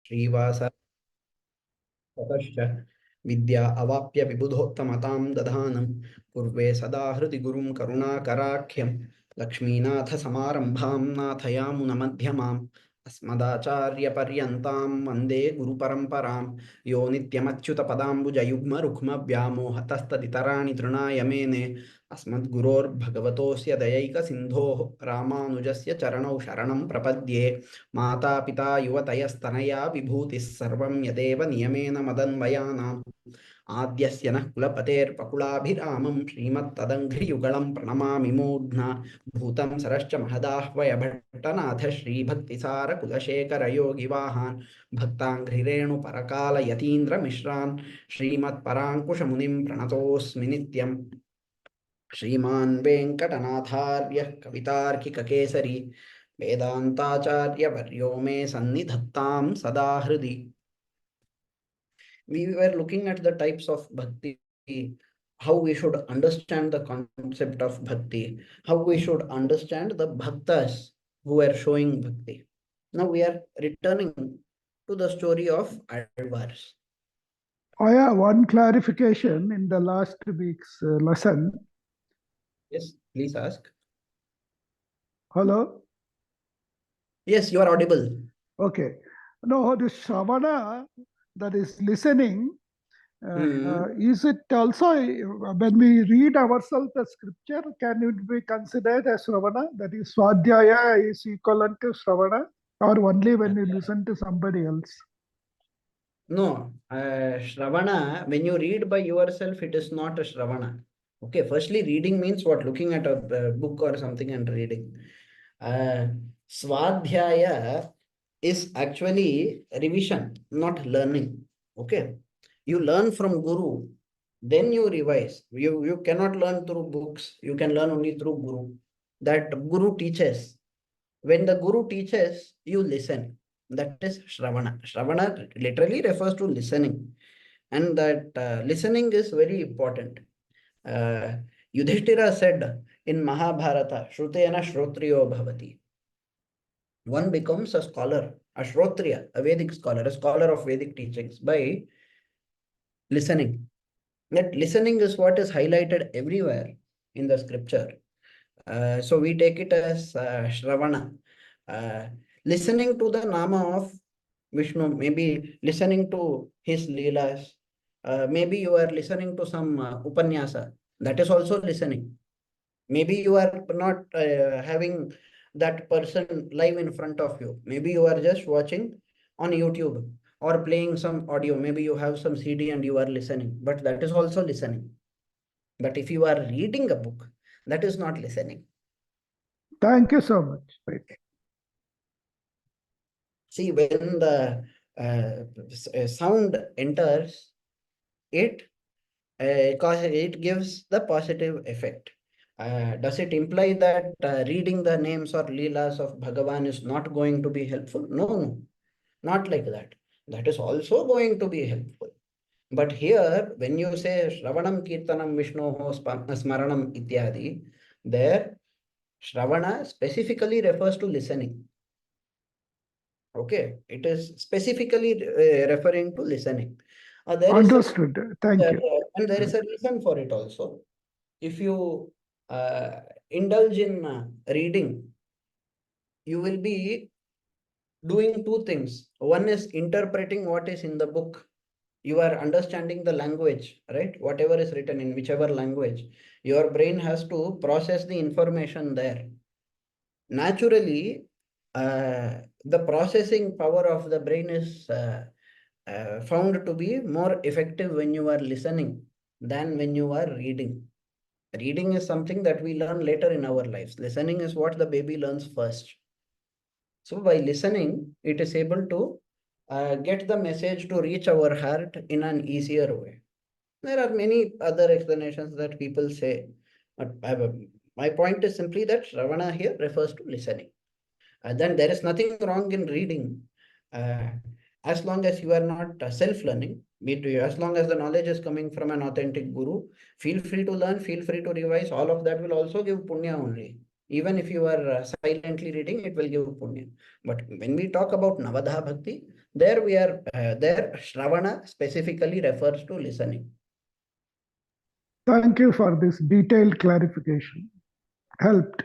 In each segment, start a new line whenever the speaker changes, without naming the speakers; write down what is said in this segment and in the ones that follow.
श्रीवास ततश्च विद्या अवाप्य विबुधोत्तमतां दधानं पूर्वे सदा हृदि गुरुं करुणाकराख्यं लक्ष्मीनाथसमारम्भां नाथयामुनमध्यमाम् अस्मदाचार्यपर्यन्तां वन्दे गुरुपरम्परां यो नित्यमच्युतपदाम्बुजयुग्मरुक्मव्यामोहतस्तदितराणि तृणाय मेने अस्मद्गुरोर्भगवतोऽस्य दयैकसिन्धोः रामानुजस्य चरणौ शरणं प्रपद्ये मातापिता युवतयस्तनया विभूतिः सर्वं यदेव नियमेन मदन्वयानाम् आद्यस्य नः कुलपतेर्पकुलाभिरामं श्रीमत्तदङ्घ्रियुगलं प्रणमामि मूर्ध्ना भूतं सरश्च महदाह्वय भट्टनाथ श्रीभक्तिसारकुलशेखरयोगिवाहान् भक्ताङ्घ्रिरेणुपरकालयतीन्द्रमिश्रान् श्रीमत्पराङ्कुशमुनिं प्रणतोऽस्मि नित्यम् श्रीमान् वेङ्कटनाथार्यः कवितार्किककेसरी वेदान्ताचार्यवर्यो मे सन्निधत्तां सदा हृदि. We were looking at the types of bhakti, how we should understand the concept of bhakti, how we should understand the bhaktas who are showing bhakti. Now we are returning to the story of Alvars.
I have one clarification in the last week's lesson.
Yes, please ask.
Hello?
Yes, you are audible.
Okay. No, the Shravana, that is listening, is it also, when we read ourselves the scripture, can it be considered as Shravana? That is, Swadhyaya is equivalent to Shravana, or only when you listen to somebody else?
No, Shravana, when you read by yourself, it is not a Shravana. Okay, firstly, reading means what? Looking at a book or something and reading. Swadhyaya is actually revision, not learning. Okay, you learn from Guru, then you revise. You cannot learn through books, you can learn only through Guru. That Guru teaches. When the Guru teaches, you listen. That is Shravana. Shravana literally refers to listening. And that listening is very important. Yudhishthira said in Mahabharata, Shrutena Shrotriyo Bhavati. One becomes a scholar, a Shrotriya, a Vedic scholar, a scholar of Vedic teachings by listening. That listening is what is highlighted everywhere in the scripture. So we take it as Shravana. Listening to the Nama of Vishnu, maybe listening to his Leelas, maybe you are listening to some Upanyasa, that is also listening. Maybe you are not having that person live in front of you. Maybe you are just watching on YouTube or playing some audio. Maybe you have some CD and you are listening, but that is also listening. But if you are reading a book, that is not listening.
Thank you so much. Right.
See, when the sound enters, it it gives the positive effect. Does it imply that reading the names or leelas of Bhagavan is not going to be helpful? No, no, not like that. That is also going to be helpful. But here, when you say Shravanam Kirtanam Vishnoho Smaranam Ityadi, there Shravana specifically refers to listening. Okay, it is specifically referring to listening.
Understood. Thank you.
And there is a reason for it also. If you indulge in reading, you will be doing two things. One is interpreting what is in the book. You are understanding the language, right? Whatever is written in whichever language, your brain has to process the information there. Naturally, the processing power of the brain is found to be more effective when you are listening than when you are reading. Reading is something that we learn later in our lives. Listening is what the baby learns first. So by listening, it is able to get the message to reach our heart in an easier way. There are many other explanations that people say. But my point is simply that Shravana here refers to listening. Then there is nothing wrong in reading. As long as you are not self-learning, as long as the knowledge is coming from an authentic guru, feel free to learn, feel free to revise. All of that will also give punya only. Even if you are silently reading, it will give punya. But when we talk about Navadha Bhakti, There we are, there Shravana specifically refers to listening.
Thank you for this detailed clarification. Helped.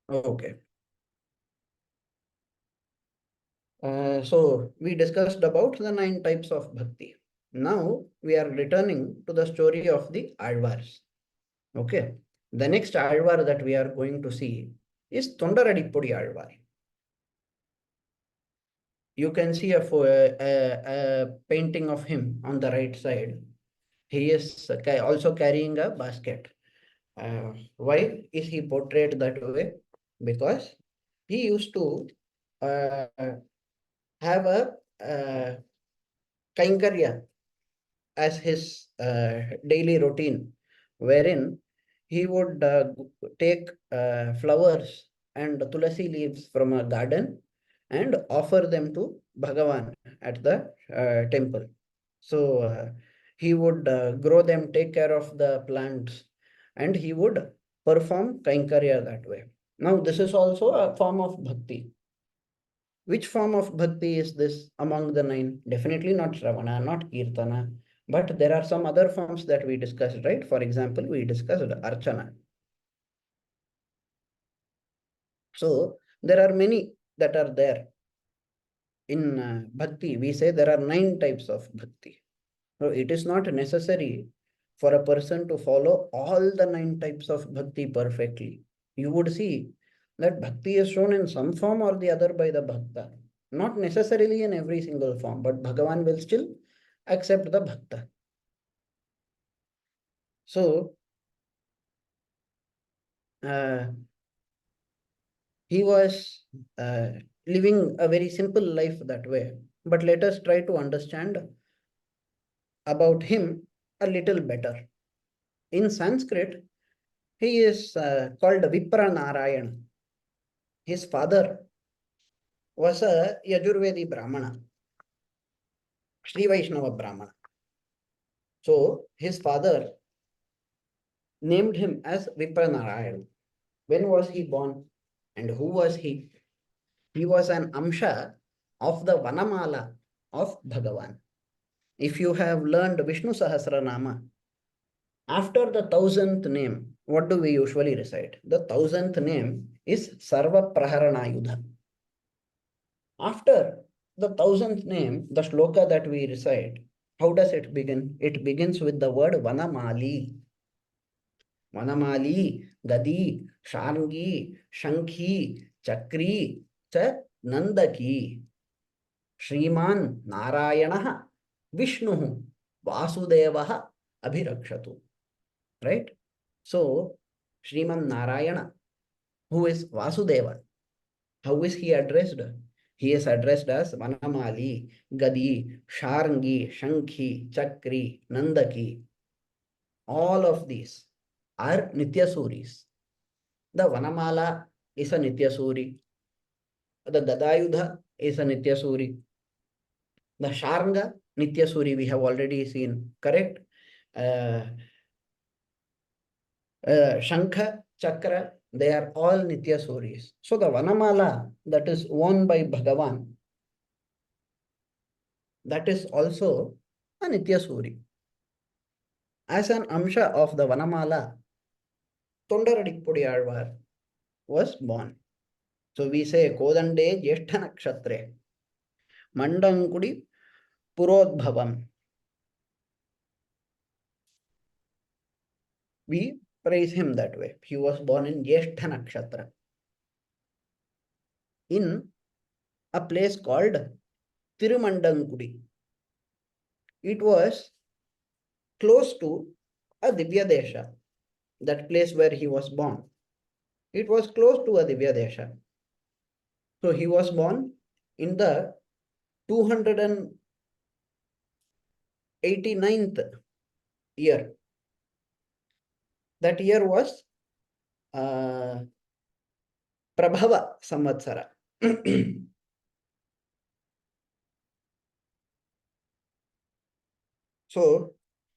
Okay. So we discussed about the 9 types of bhakti. Now we are returning to the story of the Alvars. Okay. The next Alvar that we are going to see is Tondaradipudi Alvar. You can see a painting of him on the right side. He is also carrying a basket. Why is he portrayed that way? Because he used to uh, have a kainkarya as his daily routine, wherein he would take flowers and tulasi leaves from a garden and offer them to Bhagavan at the temple. So he would grow them, take care of the plants, and he would perform kainkarya that way. Now, this is also a form of bhakti. Which form of bhakti is this among the 9? Definitely not Shravana, not Kirtana, but there are some other forms that we discussed, right? For example, we discussed Archana. So there are many that are there. In bhakti, we say there are 9 types of bhakti. So it is not necessary for a person to follow all the 9 types of bhakti perfectly. You would see that bhakti is shown in some form or the other by the bhakta. Not necessarily in every single form, but Bhagavan will still accept the bhakta. So, uh, he was living a very simple life that way. But let us try to understand about him a little better. In Sanskrit, he is called Vipra Narayana. His father was a Yajurvedi Brahmana, Shri Vaishnava Brahmana. So his father named him as Vipra Narayana. When was he born and who was he? He was an Amsha of the Vanamala of Bhagavan. If you have learned Vishnu Sahasranama, after the 1000th name, what do we usually recite? The 1000th name is Sarva Praharana Yudha. After the 1000th name, the shloka that we recite, how does it begin? It begins with the word Vanamali. Vanamali, Gadi, Shangi, Shankhi, Chakri, Cha Nandaki, Shriman Narayana, Vishnu, Vasudeva, Abhirakshatu. Right? So, Shriman Narayana, who is Vasudeva, how is he addressed? He is addressed as Vanamali, Gadi, Sharangi, Shankhi, Chakri, Nandaki. All of these are Nityasuris. The Vanamala is a Nityasuri. The Gadayudha is a Nityasuri. The Sharanga, Nityasuri, we have already seen, correct? Shankha, Chakra, they are all Nityasuris. So the Vanamala that is worn by Bhagavan, that is also a Nityasuri. As an Amsha of the Vanamala, Tondaradipudi Alvar was born. So we say Kodande Jyeshtha Nakshatre, Mandangudi Purodbhavam. We praise him that way. He was born in Jyeshtha Nakshatra, in a place called Tirumandangudi. It was close to a Divya Desha, that place where he was born. It was close to a Divya Desha. So he was born in the 289th year. That year was Prabhava Samvatsara. So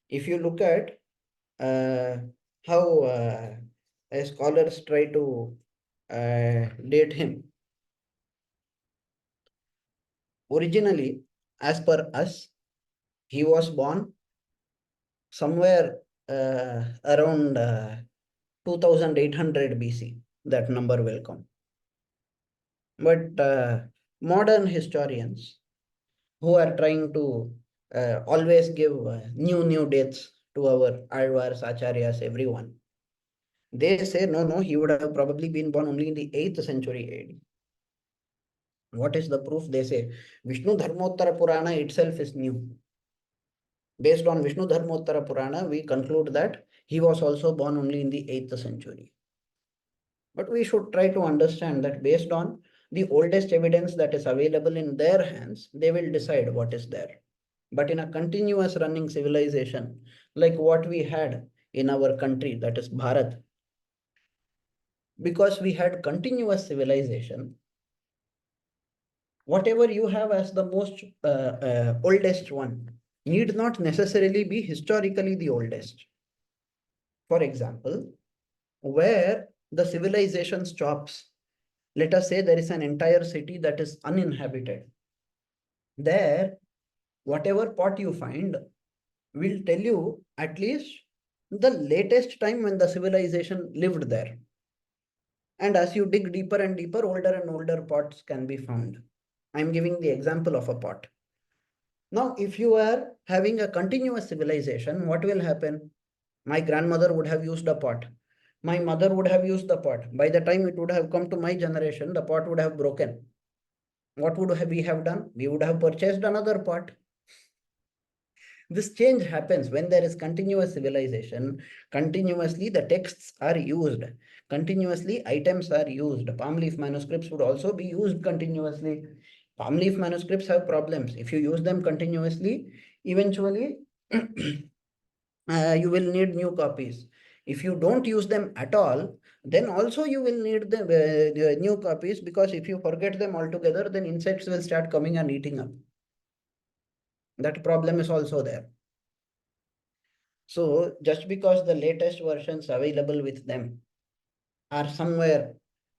if you look at how scholars try to date him, originally, as per us, he was born somewhere around 2800 BC. That number will come. But modern historians who are trying to always give new dates to our Alvars, Acharyas, everyone, they say no, he would have probably been born only in the 8th century AD. What is the proof? They say Vishnu Dharmottara Purana itself is new. Based on Vishnu Dharmottara Purana, we conclude that he was also born only in the 8th century. But we should try to understand that based on the oldest evidence that is available in their hands, they will decide what is there. But in a continuous running civilization, like what we had in our country, that is Bharat, because we had continuous civilization, whatever you have as the most oldest one need not necessarily be historically the oldest. For example, where the civilization stops, let us say there is an entire city that is uninhabited. There, whatever pot you find will tell you at least the latest time when the civilization lived there. And as you dig deeper and deeper, older and older pots can be found. I'm giving the example of a pot. Now, if you are having a continuous civilization, what will happen? My grandmother would have used a pot. My mother would have used the pot. By the time it would have come to my generation, the pot would have broken. What would we have done? We would have purchased another pot. This change happens when there is continuous civilization. Continuously, the texts are used. Continuously, items are used. Palm leaf manuscripts would also be used continuously. Palm leaf manuscripts have problems. If you use them continuously, eventually you will need new copies. If you don't use them at all, then also you will need the new copies, because if you forget them altogether, then insects will start coming and eating up. That problem is also there. So just because the latest versions available with them are somewhere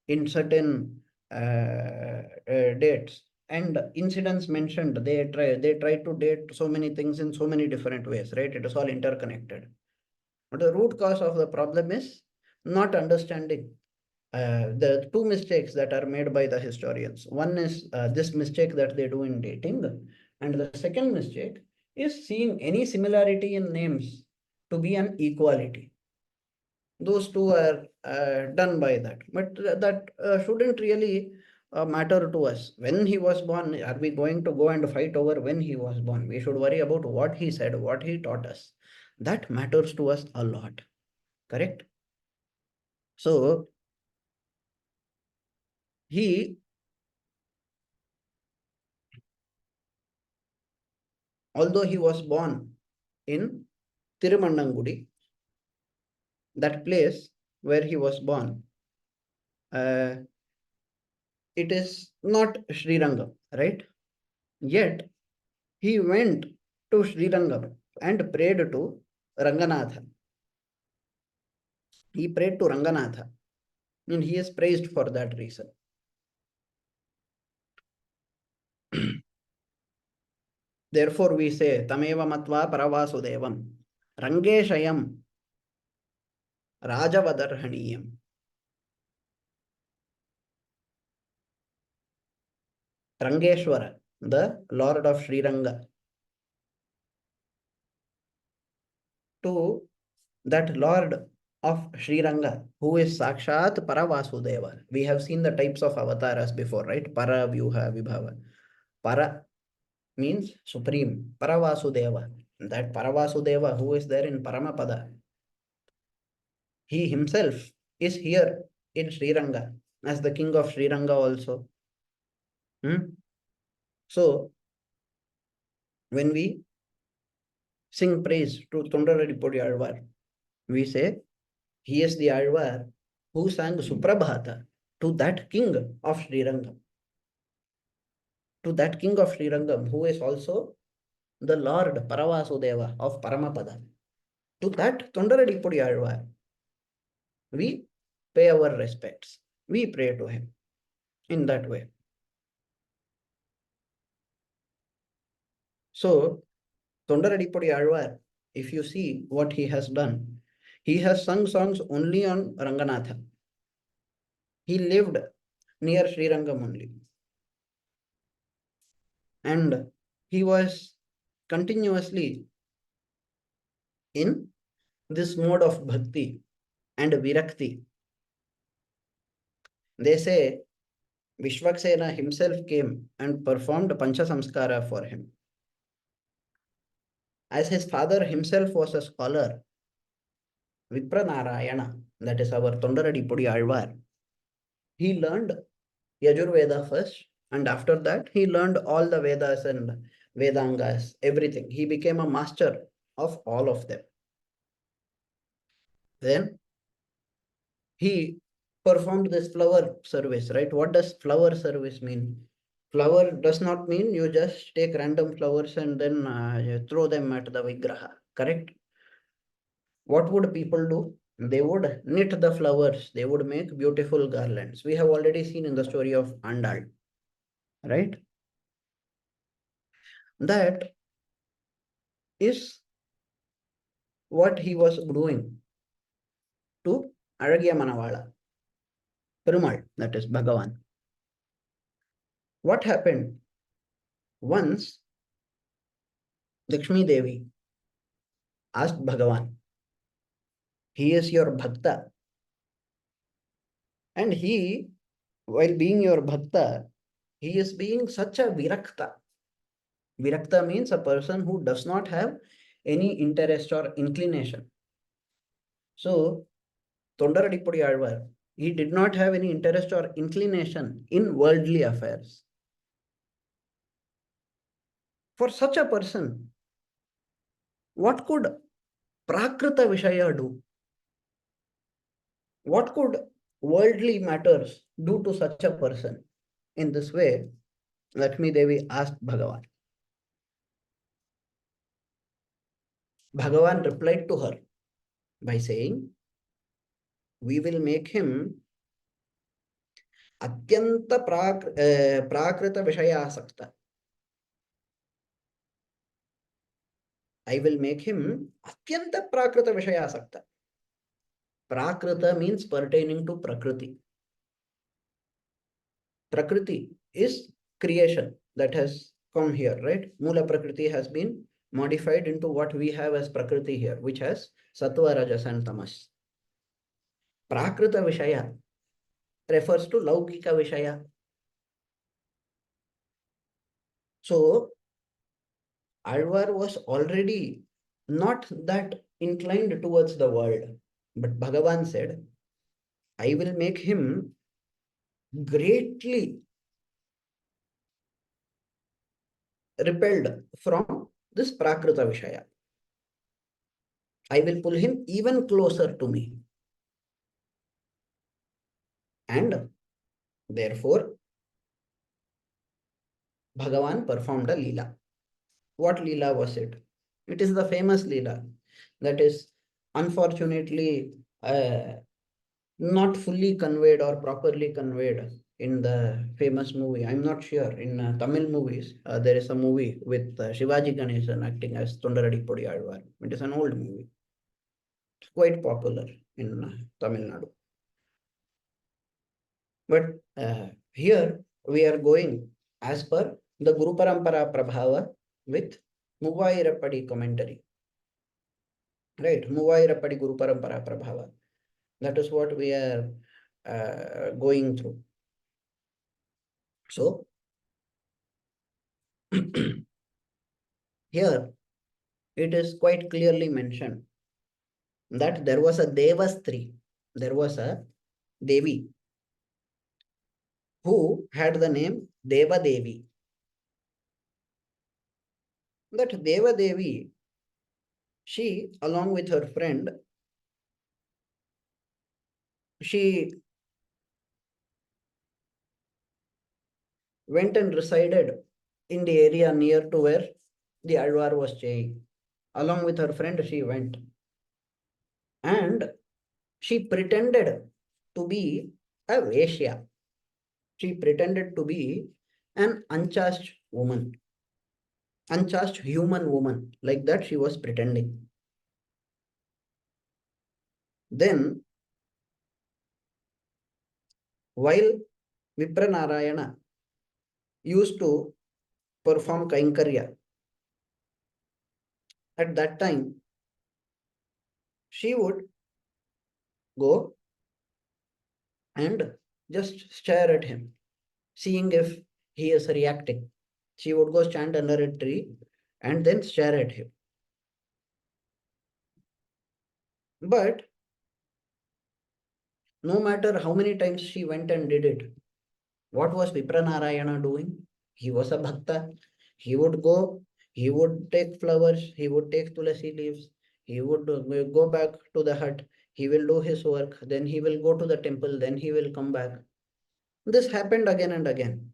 in certain dates and incidents mentioned, they try to date so many things in so many different ways, right? It is all interconnected. But the root cause of the problem is not understanding the two mistakes that are made by the historians. One is this mistake that they do in dating, and the second mistake is seeing any similarity in names to be an equality. Those two are done by that, but that shouldn't really matter to us. When he was born, are we going to go and fight over when he was born? We should worry about what he said, what he taught us. That matters to us a lot, correct? So he, although he was born in Tirumannangudi, that place where he was born, uh, it is not Srirangam, right? Yet he went to Srirangam and prayed to Ranganatha. He prayed to Ranganatha, and he is praised for that reason. Therefore, we say, Tameva Matva Paravasudevam, Rangeshayam Rajavadarhaniyam. Rangeshwara, the Lord of Sriranga. To that Lord of Sriranga, who is Sakshat Paravasudeva. We have seen the types of avatars before, right? Para, Vyuha, Vibhava. Para means supreme. Paravasudeva. That Paravasudeva who is there in Paramapada, he himself is here in Sriranga as the king of Sriranga also. So, when we sing praise to Tondaradipodi Alvar, we say, he is the Alvar who sang Suprabhata to that king of Srirangam. To that king of Srirangam, who is also the Lord Paravasudeva of Paramapada. To that Tondaradipudi Alvar, we pay our respects. We pray to him in that way. So, Tondaradipudi Alvar, if you see what he has done, he has sung songs only on Ranganatha. He lived near Sri Rangam only. And he was continuously in this mode of bhakti and virakti. They say Vishwaksena himself came and performed Pancha Samskara for him. As his father himself was a scholar, Vipranarayana, that is our Tondaradipudi Alvar, he learned Yajurveda first, and after that, he learned all the Vedas and Vedangas, everything. He became a master of all of them. Then he performed this flower service, right? What does flower service mean? Flower does not mean you just take random flowers and then you throw them at the Vigraha, correct? What would people do? They would knit the flowers, they would make beautiful garlands. We have already seen in the story of Andal, right? That is what he was doing to Aragya Manavala, Perumal, that is Bhagavan. What happened? Once Lakshmi Devi asked Bhagavan, he is your bhakta, and he, while being your bhakta, he is being such a virakta. Virakta means a person who does not have any interest or inclination. So, Tondaradipudi Alvar, he did not have any interest or inclination in worldly affairs. For such a person, what could Prakrita Vishaya do? What could worldly matters do to such a person? In this way, Lakshmi Devi asked Bhagavan. Bhagavan replied to her by saying, we will make him Atyanta Prakrita Vishayasakta. I will make him Atyanta Prakrita Vishayasakta. Prakrita means pertaining to Prakriti. Prakriti is creation that has come here, right? Mula Prakriti has been modified into what we have as Prakriti here, which has Sattva, Rajas and Tamas. Prakrita Vishaya refers to Laukika Vishaya. So, Alvar was already not that inclined towards the world. But Bhagavan said, I will make him greatly repelled from this Prakrita Vishaya. I will pull him even closer to me. And therefore, Bhagavan performed a Leela. What Leela was it? It is the famous Leela that is unfortunately not fully conveyed or properly conveyed in the famous movie. I'm not sure. In Tamil movies, there is a movie with Shivaji Ganesan acting as Tondaradipudi Alvar. It is an old movie. It's quite popular in Tamil Nadu. But here we are going as per the Guru Parampara Prabhava with Muvayirappadi commentary. Right? Muvayirappadi Guru Parampara Prabhava. That is what we are going through. So, here it is quite clearly mentioned that there was a Devastri, there was a Devi who had the name Deva Devi. That Deva Devi, she, along with her friend, she went and resided in the area near to where the Alvar was staying. Along with her friend, she went. And she pretended to be a Vaishya. She pretended to be an unchaste woman. unchaste human woman. Like that, she was pretending. Then, while Vipranarayana used to perform Kaikarya, at that time, she would go and just stare at him, seeing if he is reacting. She would go stand under a tree and then stare at him. But no matter how many times she went and did it, what was Vipranarayana doing? He was a bhakta. He would go, he would take flowers, he would take tulasi leaves, he would go back to the hut, he will do his work, then he will go to the temple, then he will come back. This happened again and again.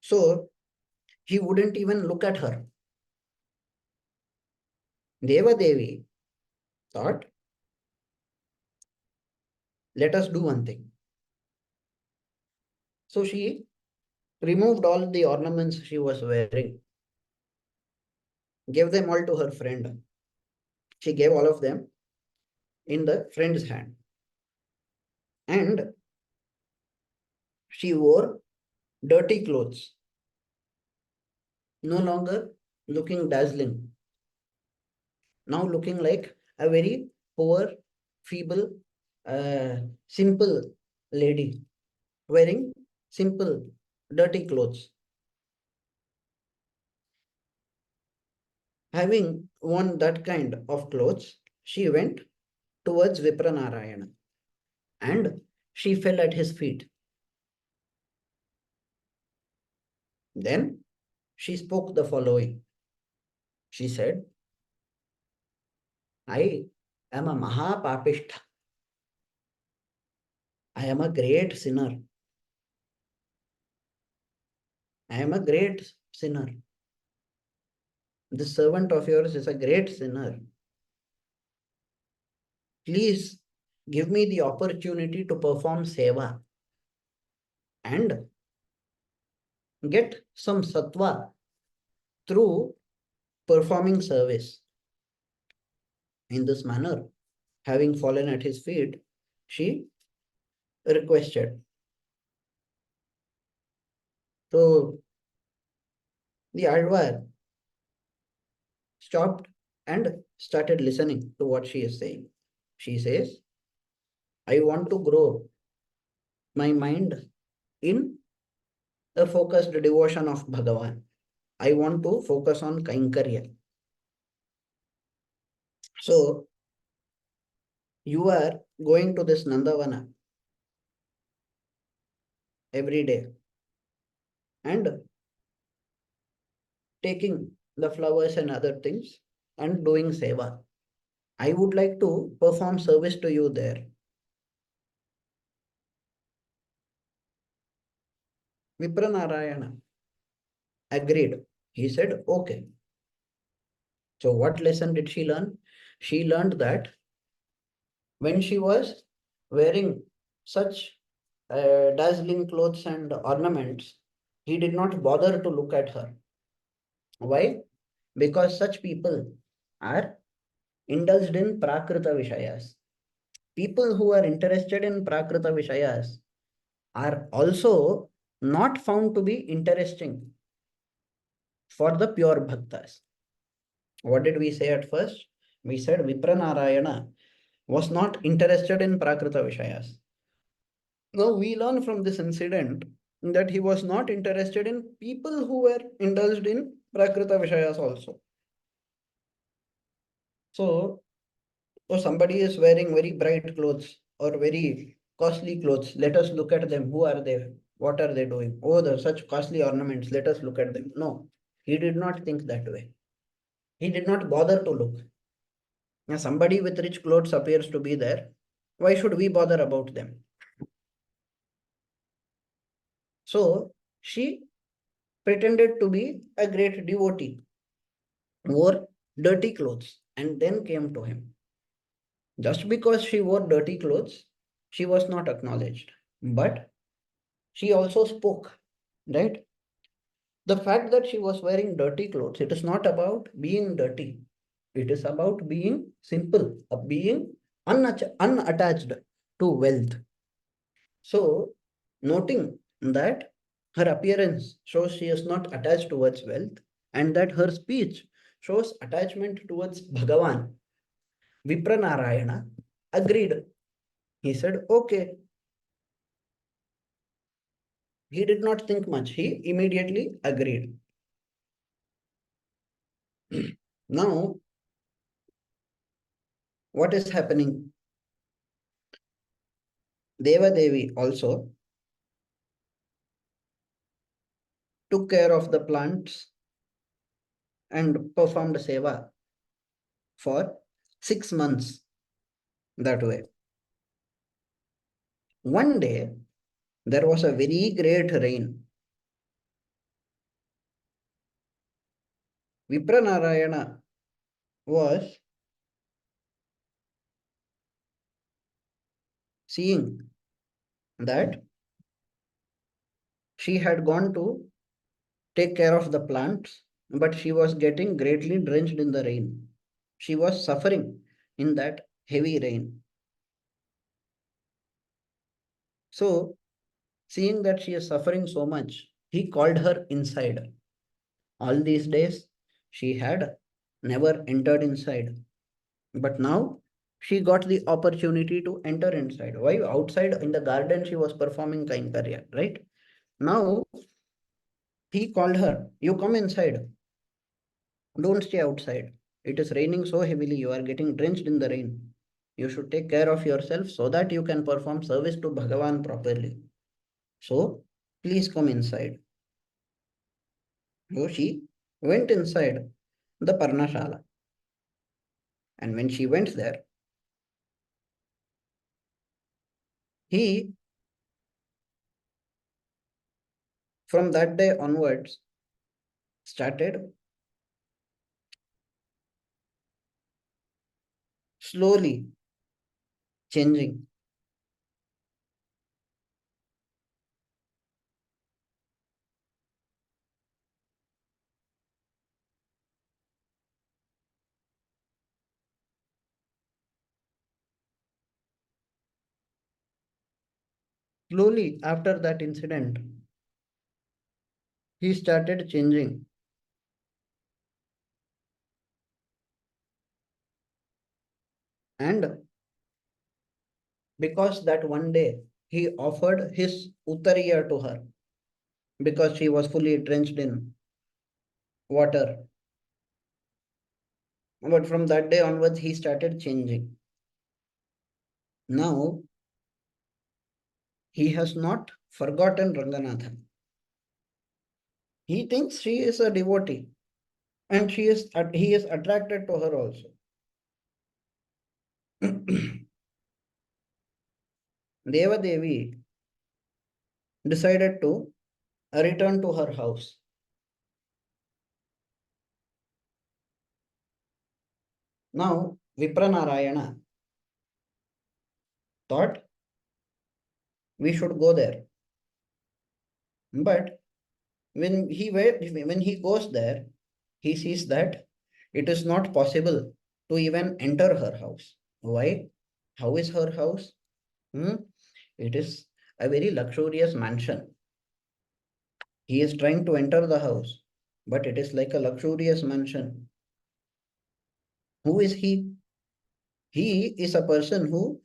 So he wouldn't even look at her. Deva Devi thought, let us do one thing. So she removed all the ornaments she was wearing, gave them all to her friend. She gave all of them in the friend's hand. And she wore dirty clothes, no longer looking dazzling, now looking like a very poor, feeble, uh, simple lady wearing simple, dirty clothes. Having worn that kind of clothes, she went towards Vipranarayana and she fell at his feet. Then she spoke the following. She said, I am a Mahapapishta. I am a great sinner. I am a great sinner. This servant of yours is a great sinner. Please give me the opportunity to perform seva and get some sattva through performing service. In this manner, having fallen at his feet, she requested. So the Alvar stopped and started listening to what she is saying. She says, I want to grow my mind in the focused devotion of Bhagavan. I want to focus on Kaikarya. So you are going to this Nandavana every day and taking the flowers and other things and doing seva. I would like to perform service to you there. Vipranarayana agreed. He said, okay. So what lesson did she learn? She learned that when she was wearing such dazzling clothes and ornaments, he did not bother to look at her. Why? Because such people are indulged in prakrita vishayas. People who are interested in prakrita vishayas are also not found to be interesting for the pure bhaktas. What did we say at first? We said Vipranarayana was not interested in prakrita vishayas. Now we learn from this incident that he was not interested in people who were indulged in prakrita vishayas also. So, if somebody is wearing very bright clothes or very costly clothes, let us look at them. Who are they? What are they doing? Oh, they're such costly ornaments. Let us look at them. No, he did not think that way. He did not bother to look. Now, somebody with rich clothes appears to be there. Why should we bother about them? So, she pretended to be a great devotee, wore dirty clothes, and then came to him. Just because she wore dirty clothes, she was not acknowledged. But she also spoke, right? The fact that she was wearing dirty clothes, it is not about being dirty. It is about being simple, of being unattached to wealth. So, noting that her appearance shows she is not attached towards wealth, and that her speech shows attachment towards Bhagavan, Vipranarayana agreed. He said, okay. He did not think much. He immediately agreed. Now, what is happening? Deva Devi also took care of the plants and performed seva for 6 months that way. One day, there was a very great rain. Vipranarayana was seeing that she had gone to take care of the plants, but she was getting greatly drenched in the rain. She was suffering in that heavy rain. So, seeing that she is suffering so much, he called her inside. All these days, she had never entered inside. But now, she got the opportunity to enter inside. Why? Outside in the garden, she was performing Kainkarya, right? Now, he called her, you come inside. Don't stay outside. It is raining so heavily, you are getting drenched in the rain. You should take care of yourself so that you can perform service to Bhagavan properly. So, please come inside. So she went inside the Parnashala. And when she went there, he, from that day onwards, started slowly changing. Slowly, after that incident, he started changing. And because that one day he offered his uttariya to her because she was fully drenched in water. But from that day onwards, he started changing. Now, he has not forgotten Ranganathan. He thinks she is a devotee and he is attracted to her also. Deva Devi decided to return to her house. Now, Vipranarayana thought we should go there. But when he goes there, he sees that it is not possible to even enter her house. Why? How is her house? Hmm? It is a very luxurious mansion. He is trying to enter the house, but it is like a luxurious mansion. Who is he? He is a person who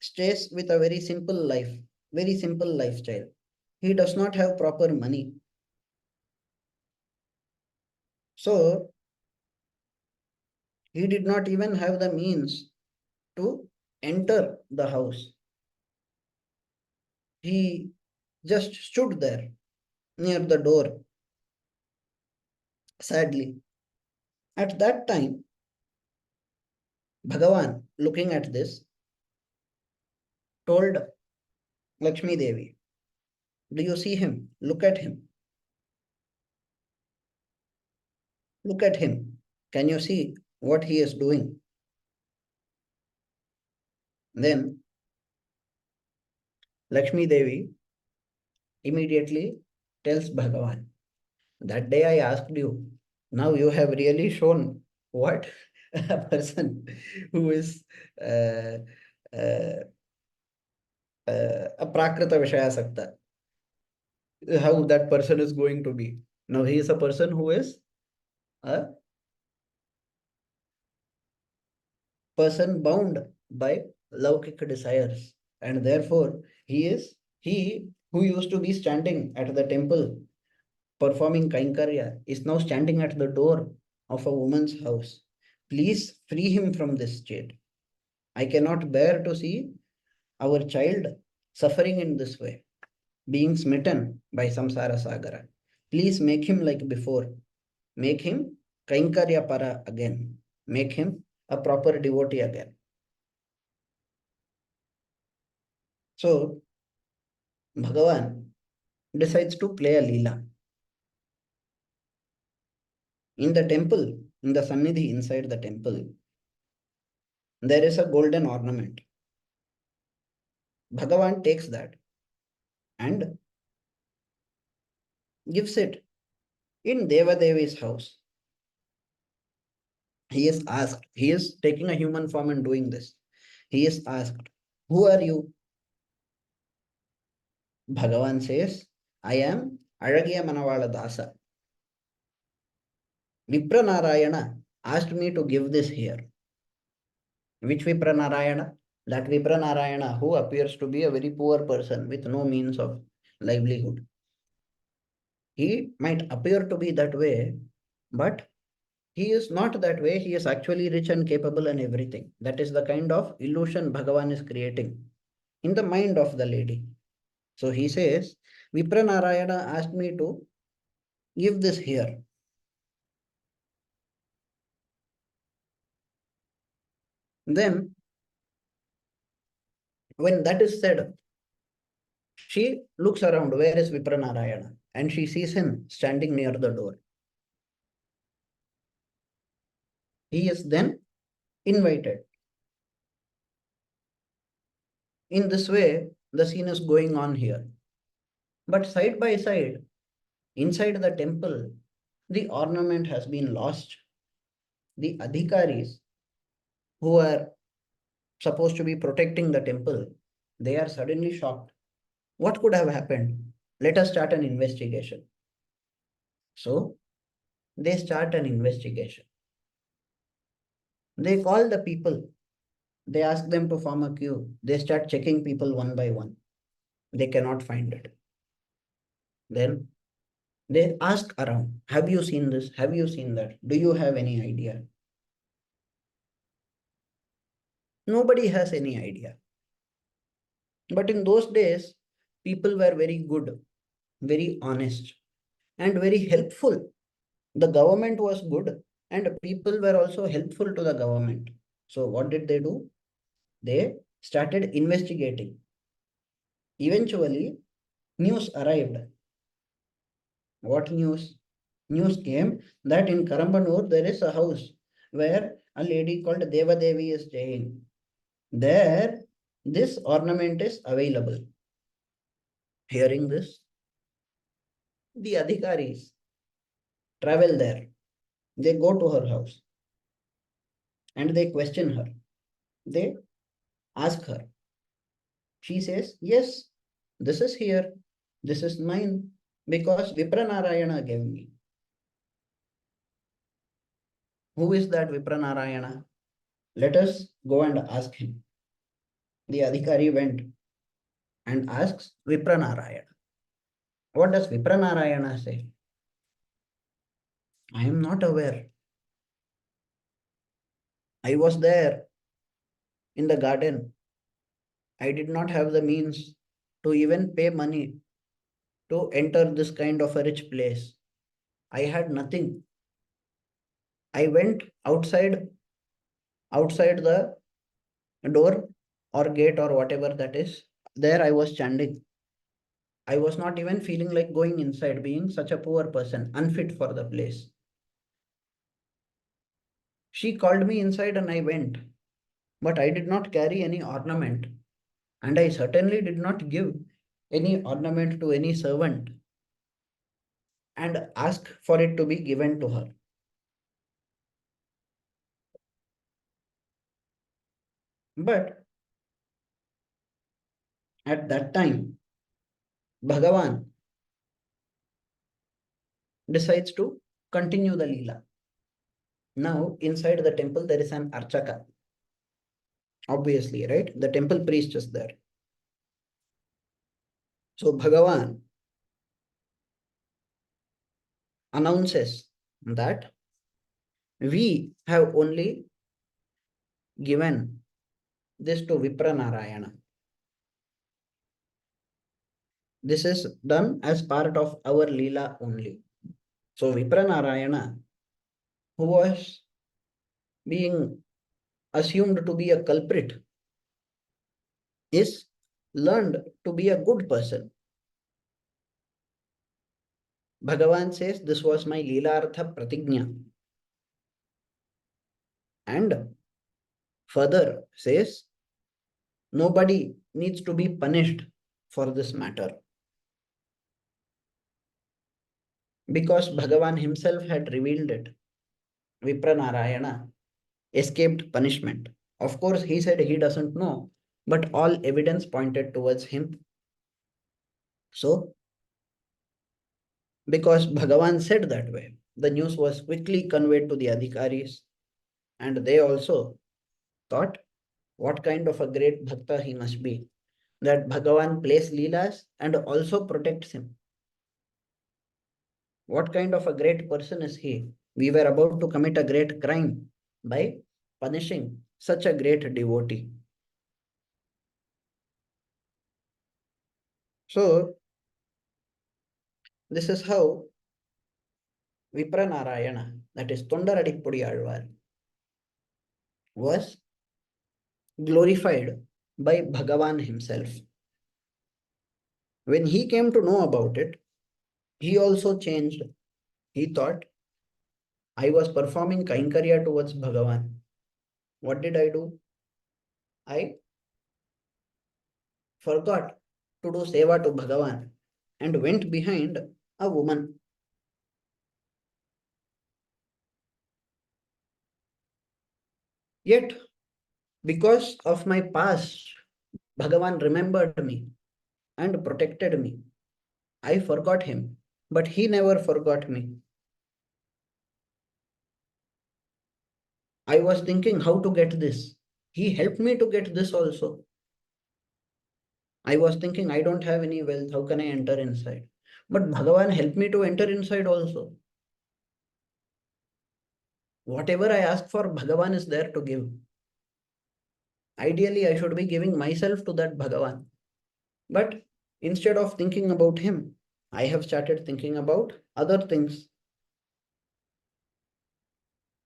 stays with a very simple life, very simple lifestyle. He does not have proper money. So he did not even have the means to enter the house. He just stood there near the door, sadly. At that time, Bhagavan, looking at this, told Lakshmi Devi, do you see him? Look at him. Look at him. Can you see what he is doing? Then Lakshmi Devi immediately tells Bhagavan, That day I asked you. Now you have really shown what a person who is uh, uh, a Prakrita Vishayasakta, how that person is going to be. Now he is a person who is a person bound by Laukika desires. And therefore, he who used to be standing at the temple performing Kainkarya is now standing at the door of a woman's house. Please free him from this state. I cannot bear to see our child suffering in this way, being smitten by samsara sagara. Please make him like before. Make him Kainkarya para again. Make him a proper devotee again. So Bhagavan decides to play a Leela. In the temple, in the Sannidhi inside the temple, there is a golden ornament. Bhagavan takes that and gives it in Devadevi's house. He is asked, he is taking a human form and doing this. He is asked, who are you? Bhagavan says, I am Alagiya Manavala Dasa. Vipranarayana asked me to give this here. Which Vipranarayana? That Vipranarayana who appears to be a very poor person with no means of livelihood. He might appear to be that way, but he is not that way. He is actually rich and capable and everything. That is the kind of illusion Bhagavan is creating in the mind of the lady. So he says, Vipranarayana asked me to give this here. Then, when that is said, she looks around, where is Vipranarayana? And she sees him standing near the door. He is then invited. In this way, the scene is going on here. But side by side, inside the temple, the ornament has been lost. The adhikaris who are supposed to be protecting the temple, they are suddenly shocked. What could have happened? Let us start an investigation. So they start an investigation. They call the people. They ask them to form a queue. They start checking people one by one. They cannot find it. Then they ask around, have you seen this? Have you seen that? Do you have any idea? Nobody has any idea. But in those days, people were very good, very honest, and very helpful. The government was good, and people were also helpful to the government. So, what did they do? They started investigating. Eventually, news arrived. What news? News came that in Karambanur there is a house where a lady called Devadevi is staying. There, this ornament is available. Hearing this, the adhikaris travel there. They go to her house and they question her. They ask her. She says, yes, this is here. This is mine because Vipranarayana gave me. Who is that Vipranarayana? Let us go and ask him. The adhikari went and asks Vipranarayana. What does Vipranarayana say? I am not aware. I was there in the garden. I did not have the means to even pay money to enter this kind of a rich place. I had nothing. I went outside the door or gate or whatever that is. There I was standing. I was not even feeling like going inside, being such a poor person, unfit for the place. She called me inside and I went, but I did not carry any ornament, and I certainly did not give any ornament to any servant. and ask for it to be given to her. But at that time, Bhagavan decides to continue the Leela. Now, inside the temple, there is an Archaka. Obviously, right? The temple priest is there. So, Bhagavan announces that we have only given this to Vipra Narayana. This is done as part of our Leela only. So, Vipra Narayana, who was being assumed to be a culprit, is learned to be a good person. Bhagavan says, this was my Leelartha Pratignya. And further says, nobody needs to be punished for this matter. Because Bhagavan himself had revealed it. Vipra Narayana escaped punishment. Of course, he said he doesn't know, but all evidence pointed towards him. So, because Bhagavan said that way, the news was quickly conveyed to the Adhikaris, and they also thought what kind of a great bhakta he must be, that Bhagavan plays Leelas and also protects him. What kind of a great person is he? We were about to commit a great crime by punishing such a great devotee. So, this is how Vipranarayana, that is Tondaradipudi Alvar, was glorified by Bhagavan himself. When he came to know about it, he also changed. He thought, I was performing Kainkarya towards Bhagavan. What did I do? I forgot to do seva to Bhagavan and went behind a woman. Yet, because of my past, Bhagavan remembered me and protected me. I forgot him, but he never forgot me. I was thinking how to get this. He helped me to get this also. I was thinking I don't have any wealth. How can I enter inside? But Bhagavan helped me to enter inside also. Whatever I ask for, Bhagavan is there to give. Ideally, I should be giving myself to that Bhagavan. But instead of thinking about him, I have started thinking about other things.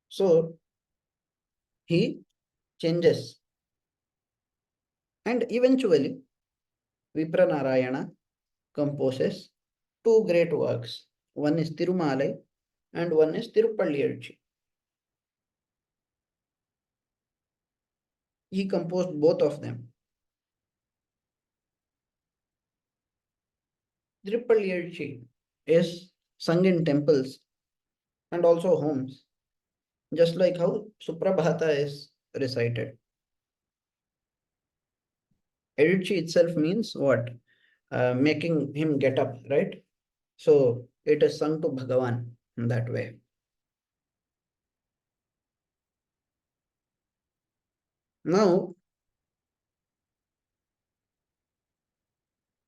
So he changes. And eventually, Vipranarayana composes two great works. One is Tirumalai and one is Tirupalliyazhi. He composed both of them. Tirupalliyazhi is sung in temples and also homes, just like how Suprabhata is recited. Edichi itself means what? Making him get up, right? So it is sung to Bhagavan in that way. Now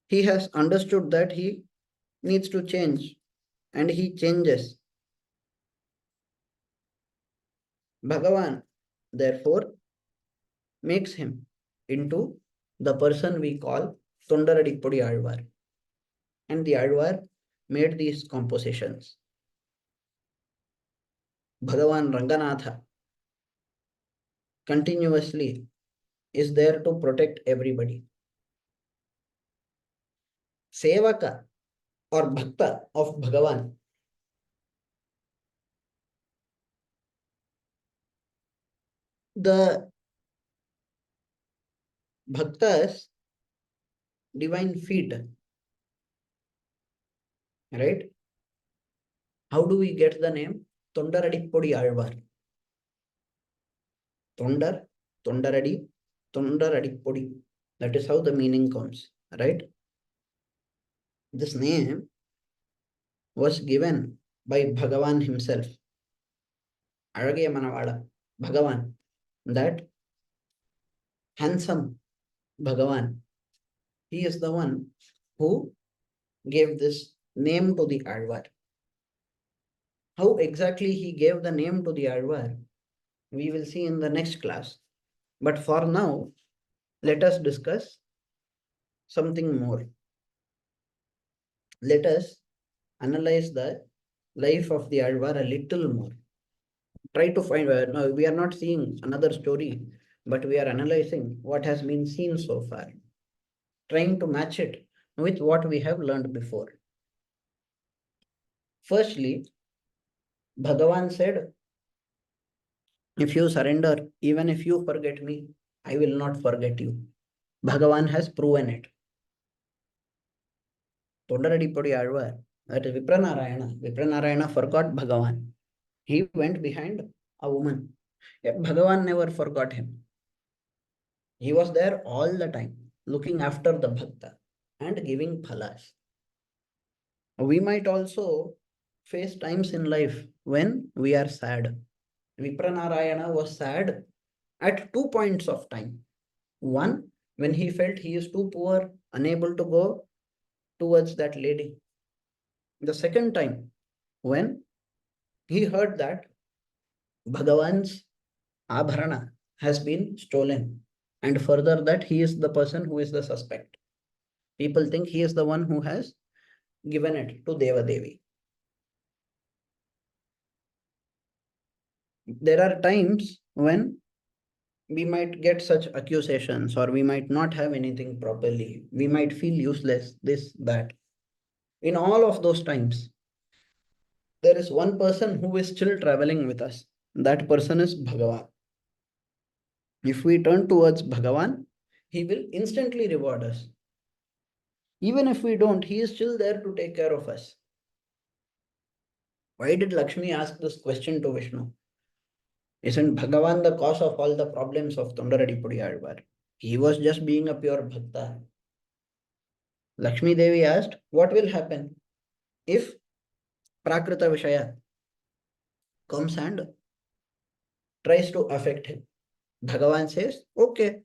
he has understood that he needs to change and he changes. Bhagavan, therefore, makes him into the person we call Tondaradipudi Alvar. And the Alvar made these compositions. Bhagavan Ranganatha continuously is there to protect everybody. Sevaka or Bhakta of Bhagavan, the Bhaktas divine feet, right? How do we get the name? Tondaradippodi Alvar. Tondar, Tondaradi, Tondaradippodi. That is how the meaning comes, right? This name was given by Bhagavan himself. Arage Manavada, Bhagavan. That handsome Bhagavan. He is the one who gave this name to the Alvar. How exactly he gave the name to the Alvar, we will see in the next class. But for now, let us discuss something more. Let us analyze the life of the Alvar a little more. Try to find, no, we are not seeing another story, but we are analyzing what has been seen so far, trying to match it with what we have learned before. Firstly, Bhagavan said, if you surrender, even if you forget me, I will not forget you. Bhagavan has proven it. Tondaradipodi Alvar, that is Vipranarayana. Vipranarayana forgot Bhagavan. He went behind a woman. Yet Bhagavan never forgot him. He was there all the time, looking after the bhakta and giving phalas. We might also face times in life when we are sad. Vipranarayana was sad at 2 points of time. One, when he felt he is too poor, unable to go towards that lady. The second time, when he heard that Bhagavan's abharana has been stolen, and further that he is the person who is the suspect. People think he is the one who has given it to Deva Devi. There are times when we might get such accusations, or we might not have anything properly. We might feel useless, this, that. In all of those times, there is one person who is still traveling with us. That person is Bhagavan. If we turn towards Bhagavan, he will instantly reward us. Even if we don't, he is still there to take care of us. Why did Lakshmi ask this question to Vishnu? Isn't Bhagavan the cause of all the problems of Tondaradipudi Alvar? He was just being a pure bhakta. Lakshmi Devi asked, what will happen if Prakrita Vishaya comes and tries to affect him? Bhagavan says, okay,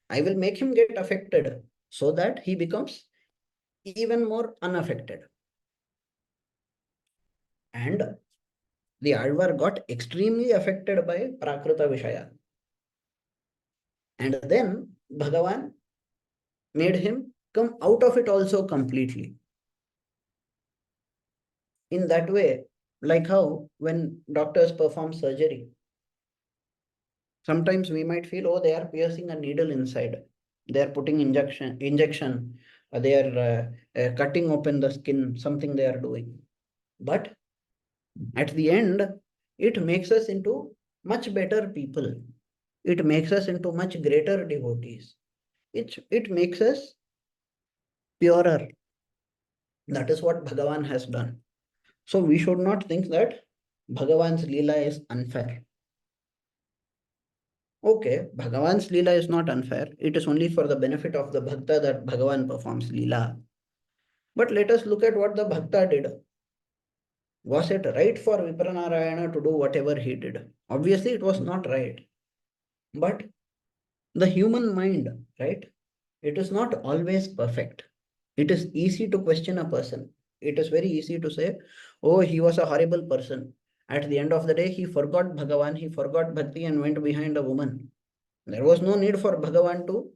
I will make him get affected so that he becomes even more unaffected. And the Alvar got extremely affected by Prakrita Vishaya. And then Bhagavan made him come out of it also completely. In that way, like how when doctors perform surgery, sometimes we might feel, oh, they are piercing a needle inside. They are putting injection, they are cutting open the skin, something they are doing. But at the end, it makes us into much better people. It makes us into much greater devotees. It makes us purer. That is what Bhagavan has done. So we should not think that Bhagavan's Leela is unfair. Okay, Bhagavan's Leela is not unfair. It is only for the benefit of the Bhakta that Bhagavan performs Leela. But let us look at what the Bhakta did. Was it right for Vipranarayana to do whatever he did? Obviously, it was not right. But the human mind, right? It is not always perfect. It is easy to question a person. It is very easy to say, oh, he was a horrible person. At the end of the day, he forgot Bhagavan, he forgot Bhakti and went behind a woman. There was no need for Bhagavan to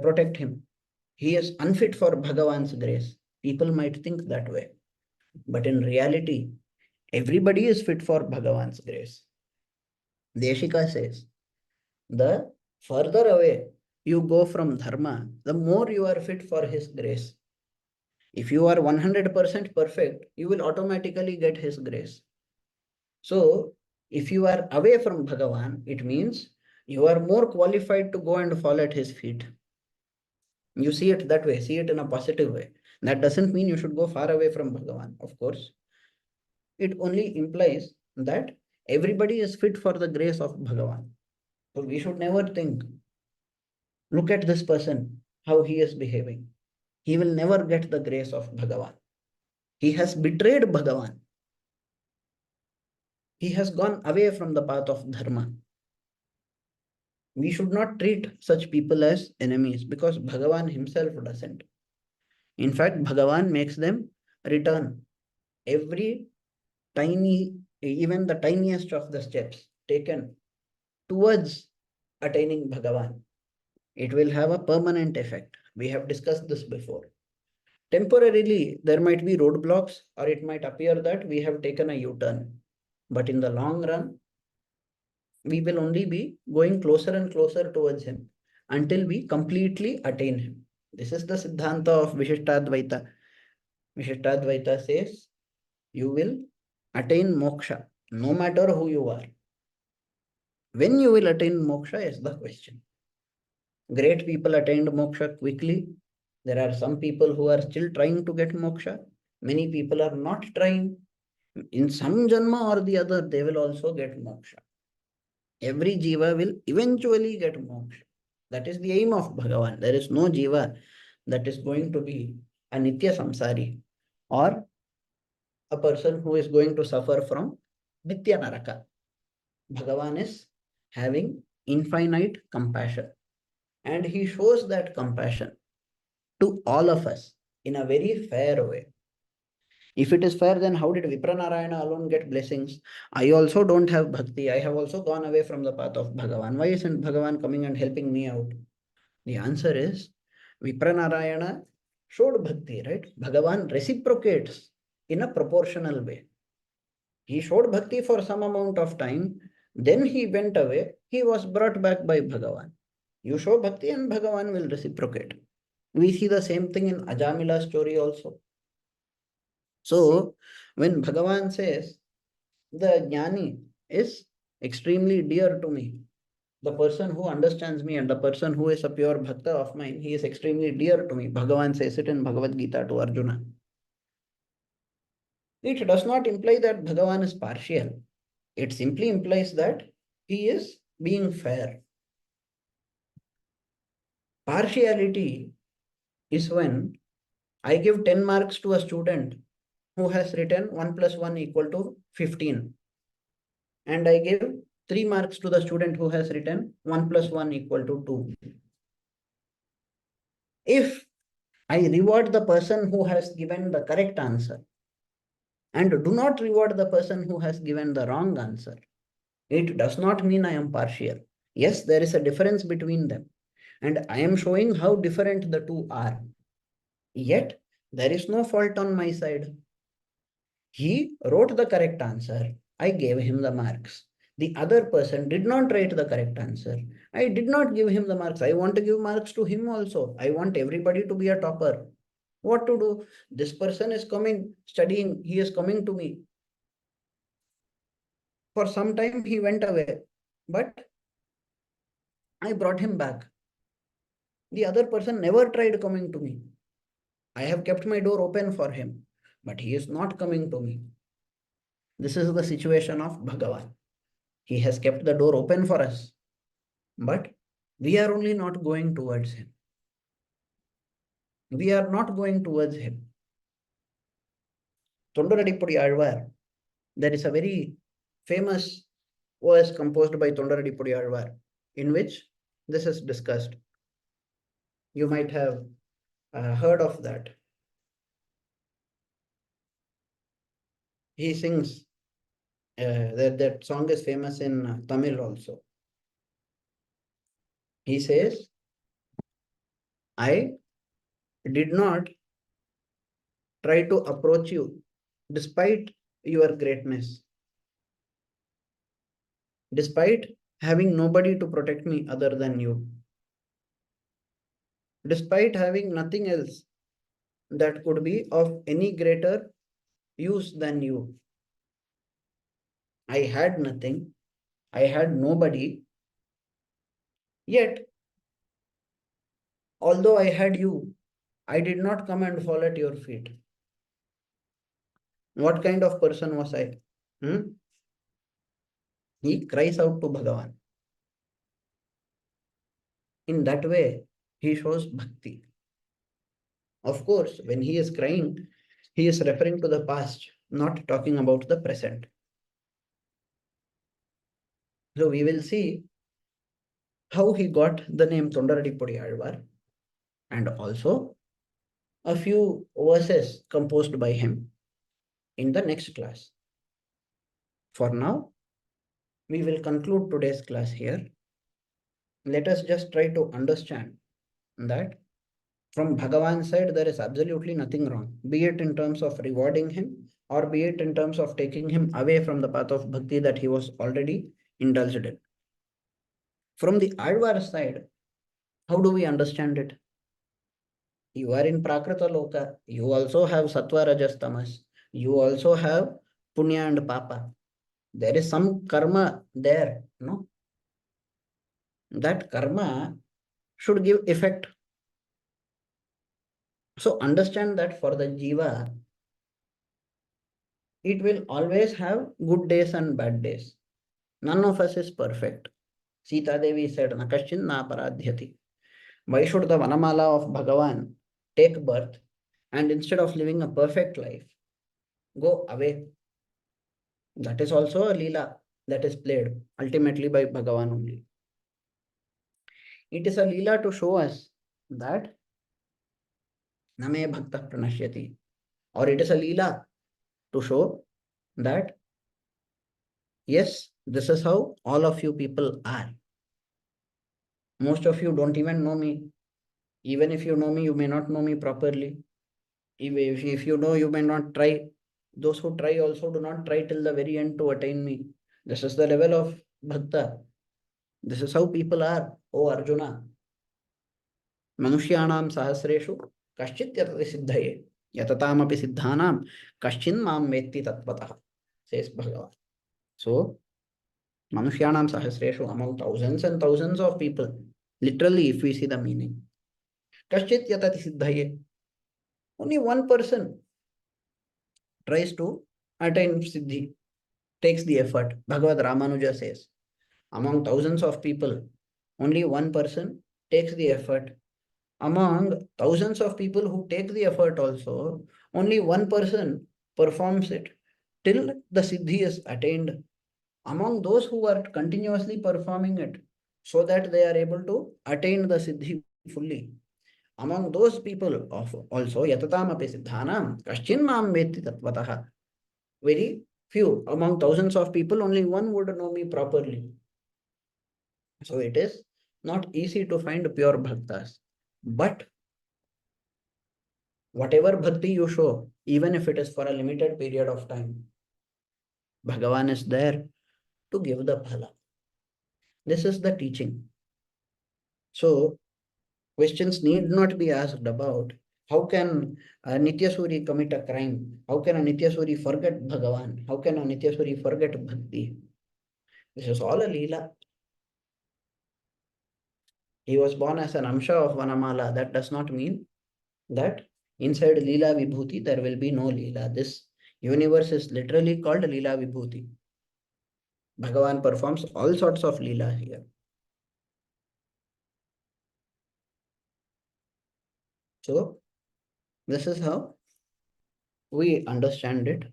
protect him. He is unfit for Bhagavan's grace. People might think that way. But in reality, everybody is fit for Bhagavan's grace. Deshika says, the further away you go from dharma, the more you are fit for his grace. If you are 100% perfect, you will automatically get his grace. So, if you are away from Bhagavan, it means you are more qualified to go and fall at his feet. You see it that way, see it in a positive way. That doesn't mean you should go far away from Bhagavan, of course. It only implies that everybody is fit for the grace of Bhagavan. So we should never think, look at this person, how he is behaving. He will never get the grace of Bhagavan. He has betrayed Bhagavan. He has gone away from the path of Dharma. We should not treat such people as enemies because Bhagavan himself doesn't. In fact, Bhagavan makes them return every tiny, even the tiniest of the steps taken towards attaining Bhagavan. It will have a permanent effect. We have discussed this before. Temporarily, there might be roadblocks, or it might appear that we have taken a U-turn. But in the long run, we will only be going closer and closer towards him until we completely attain him. This is the Siddhanta of Vishishtadvaitha. Vishishtadvaitha says, you will attain moksha, no matter who you are. When you will attain moksha is the question. Great people attained moksha quickly. There are some people who are still trying to get moksha. Many people are not trying. In some janma or the other, they will also get moksha. Every jiva will eventually get moksha. That is the aim of Bhagavan. There is no jiva that is going to be a nitya samsari or a person who is going to suffer from nitya naraka. Bhagavan is having infinite compassion, and he shows that compassion to all of us in a very fair way. If it is fair, then how did Vipranarayana alone get blessings? I also don't have bhakti. I have also gone away from the path of Bhagavan. Why isn't Bhagavan coming and helping me out? The answer is Vipranarayana showed bhakti, right? Bhagavan reciprocates in a proportional way. He showed bhakti for some amount of time, then he went away. He was brought back by Bhagavan. You show bhakti and Bhagavan will reciprocate. We see the same thing in Ajamila's story also. So, when Bhagavan says, the jnani is extremely dear to me, the person who understands me and the person who is a pure bhakta of mine, he is extremely dear to me. Bhagavan says it in Bhagavad Gita to Arjuna. It does not imply that Bhagavan is partial. It simply implies that he is being fair. Partiality is when I give 10 marks to a student who has written 1 plus 1 equal to 15, and I give 3 marks to the student who has written 1 plus 1 equal to 2. If I reward the person who has given the correct answer and do not reward the person who has given the wrong answer, it does not mean I am partial. Yes, there is a difference between them, and I am showing how different the two are. Yet, there is no fault on my side. He wrote the correct answer. I gave him the marks. The other person did not write the correct answer. I did not give him the marks. I want to give marks to him also. I want everybody to be a topper. What to do? This person is coming, studying. He is coming to me. For some time, he went away. But I brought him back. The other person never tried coming to me. I have kept my door open for him. But he is not coming to me. This is the situation of Bhagavan. He has kept the door open for us, but we are only not going towards him. We are not going towards him. Tondaradipudi Alvar, there is a very famous verse composed by Tondaradipudi Alvar in which this is discussed. You might have heard of that. He sings, that song is famous in Tamil also. He says, I did not try to approach you despite your greatness, despite having nobody to protect me other than you, despite having nothing else that could be of any greater use than you. I had nothing, I had nobody, yet, although I had you, I did not come and fall at your feet. What kind of person was I? He cries out to Bhagavan. In that way, he shows bhakti. Of course, when he is crying, he is referring to the past, not talking about the present. So we will see how he got the name Tondaradipudi Alvar, and also a few verses composed by him in the next class. For now, we will conclude today's class here. Let us just try to understand that from Bhagavan's side, there is absolutely nothing wrong, be it in terms of rewarding him or be it in terms of taking him away from the path of bhakti that he was already indulged in. From the Alvar side, how do we understand it? You are in Prakrita Loka, you also have Sattva Rajas Tamas, you also have Punya and Papa. There is some karma there, no? That karma should give effect. So understand that for the jiva, it will always have good days and bad days. None of us is perfect. Sita Devi said, Nakashin na paradhyati. Why should the Vanamala of Bhagavan take birth and instead of living a perfect life, go away? That is also a Leela that is played ultimately by Bhagavan only. It is a Leela to show us that Name Bhakta Pranashyati. Or it is a Leela to show that yes, this is how all of you people are. Most of you don't even know me. Even if you know me, you may not know me properly. If you know, you may not try. Those who try also do not try till the very end to attain me. This is the level of bhakta. This is how people are, O Arjuna. Manushyanam sahasreshu kaschit yatati siddhaye. Yatataamapi siddhanam kaschin mam vetti tatvatah, says Bhagavan. So, Manushyanam sahasreshu, among thousands and thousands of people, literally, if we see the meaning, kaschit yatati siddhaye. Only one person tries to attain siddhi, takes the effort. Bhagavad Ramanuja says, among thousands of people, only one person takes the effort. Among thousands of people who take the effort also, only one person performs it till the siddhi is attained. Among those who are continuously performing it, so that they are able to attain the siddhi fully. Among those people of also yatatamapi siddhanam kaschin mam vetti tatvatah. Very few among thousands of people, only one would know me properly. So it is not easy to find pure bhaktas. But whatever bhakti you show, even if it is for a limited period of time, Bhagavan is there to give the phala. This is the teaching. So questions need not be asked about how can a Nityasuri commit a crime? How can a Nityasuri forget Bhagavan? How can a Nityasuri forget bhakti? This is all a leela. He was born as an Amsha of Vanamala. That does not mean that inside Leela Vibhuti there will be no Leela. This universe is literally called Leela Vibhuti. Bhagavan performs all sorts of Leela here. So, this is how we understand it.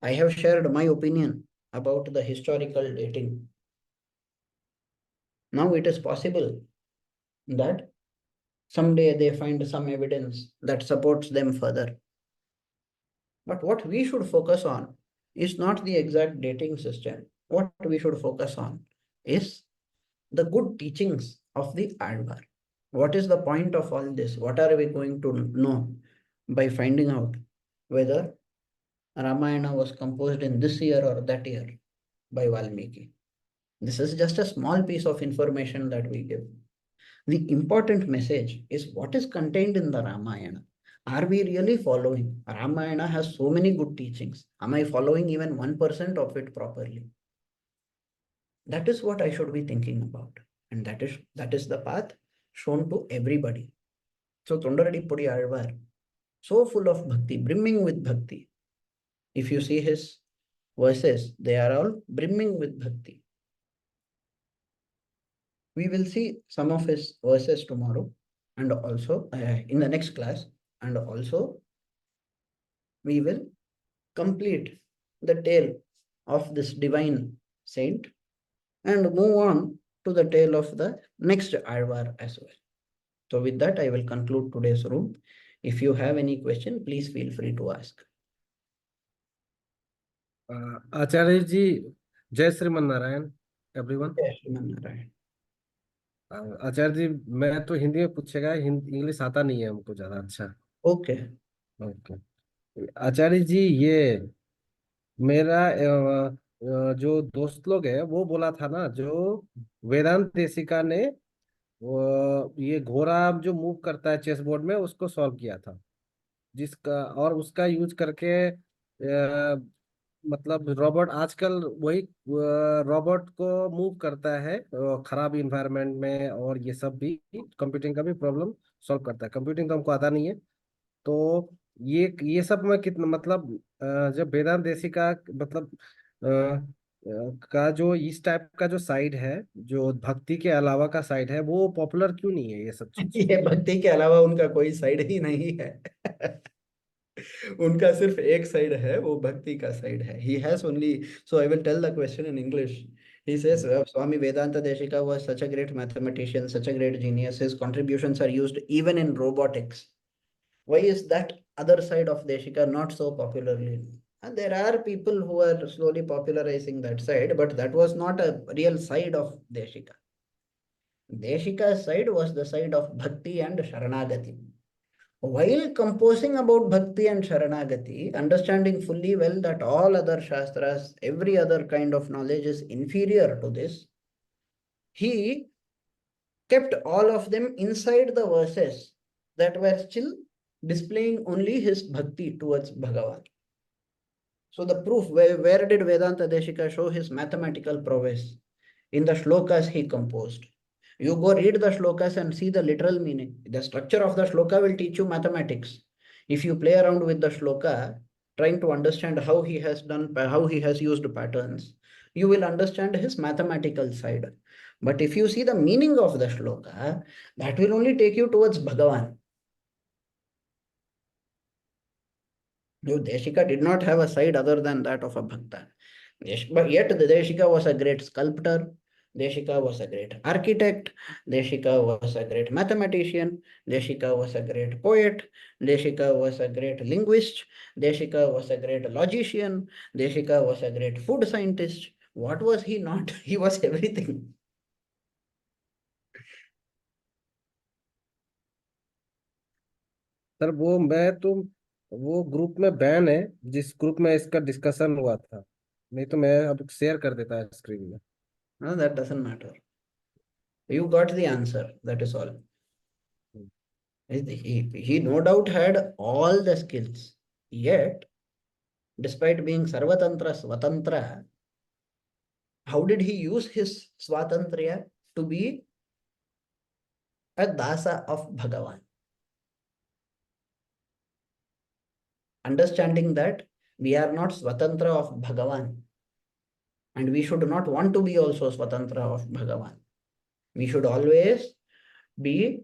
I have shared my opinion about the historical dating. Now it is possible that someday they find some evidence that supports them further. But what we should focus on is not the exact dating system. What we should focus on is the good teachings of the Alvar. What is the point of all this? What are we going to know by finding out whether Ramayana was composed in this year or that year by Valmiki? This is just a small piece of information that we give. The important message is what is contained in the Ramayana. Are we really following? Ramayana has so many good teachings. Am I following even 1% of it properly? That is what I should be thinking about. And that is the path shown to everybody. So Tondaradipudi Alvar so full of bhakti, brimming with bhakti. If you see his verses, they are all brimming with bhakti. We will see some of his verses tomorrow and also in the next class, and also we will complete the tale of this divine saint and move on to the tale of the next Alvar as well. So with that, I will conclude today's room. If you have any question, please feel free to ask.
Acharya ji, Jai Shriman Narayan everyone.
Jai Shriman Narayan.
Acharya ji, मैं तो हिंदी में पूछेगा, English आता नहीं है हमको ज्यादा अच्छा।
Okay.
ओके आचार्य जी, ये मेरा जो दोस्त लोग है वो बोला था ना, जो वेदांत देशिका ने वो ये घोड़ा जो मूव करता है चेस बोर्ड में उसको सॉल्व किया था, जिसका और उसका यूज करके मतलब रोबोट आजकल वही रोबोट को मूव करता है खराब इन्वायरमेंट में, और ये सब भी कंप्यूटिंग का भी प्रॉब्लम सॉल्व करता है। कंप्यूटिंग तो हमको आता नहीं है, तो ये सब में कितना मतलब जब वेदांत देशी का मतलब का जो इस टाइप का जो साइड है, जो भक्ति के अलावा का साइड है, वो पॉपुलर क्यों नहीं है ये सब चीज?
ये भक्ति के अलावा उनका कोई साइड ही नहीं है। उनका सिर्फ एक साइड है, वो भक्ति का साइड है। He has only, so I will tell the question in English. He says, Swami Vedanta Deshika was such a great mathematician, such a great genius. His contributions are used even in robotics. Why is that other side of Deshika not so popularly? And there are people who are slowly popularizing that side, but that was not a real side of Deshika. Deshika's side was the side of Bhakti and Sharanagati. While composing about Bhakti and Sharanagati, understanding fully well that all other Shastras, every other kind of knowledge is inferior to this, he kept all of them inside the verses that were still displaying only his Bhakti towards Bhagavan. So the proof, where did Vedanta Deshika show his mathematical prowess? In the shlokas he composed. You go read the shlokas and see the literal meaning. The structure of the shloka will teach you mathematics. If you play around with the shloka, trying to understand how he has done, how he has used patterns, you will understand his mathematical side. But if you see the meaning of the shloka, that will only take you towards Bhagavan. Deshika did not have a side other than that of a bhakta. But yet the Deshika was a great sculptor. Deshika was a great architect. Deshika was a great mathematician. Deshika was a great poet. Deshika was a great linguist. Deshika was a great logician. Deshika was a great food scientist. What was he not? He was everything.
Sir वो group में ban है, जिस group में इसका discussion हुआ था, नहीं तो मैं अब शेयर कर देता स्क्रीन में।
No, that doesn't matter. You got the answer. That is all. He no doubt had all the skills. Yet, despite being Sarvatantra Swatantra, how did he use his Swatantriya to be a dasa of Bhagavan? Understanding that we are not Swatantra of Bhagavan, and we should not want to be also Swatantra of Bhagavan. We should always be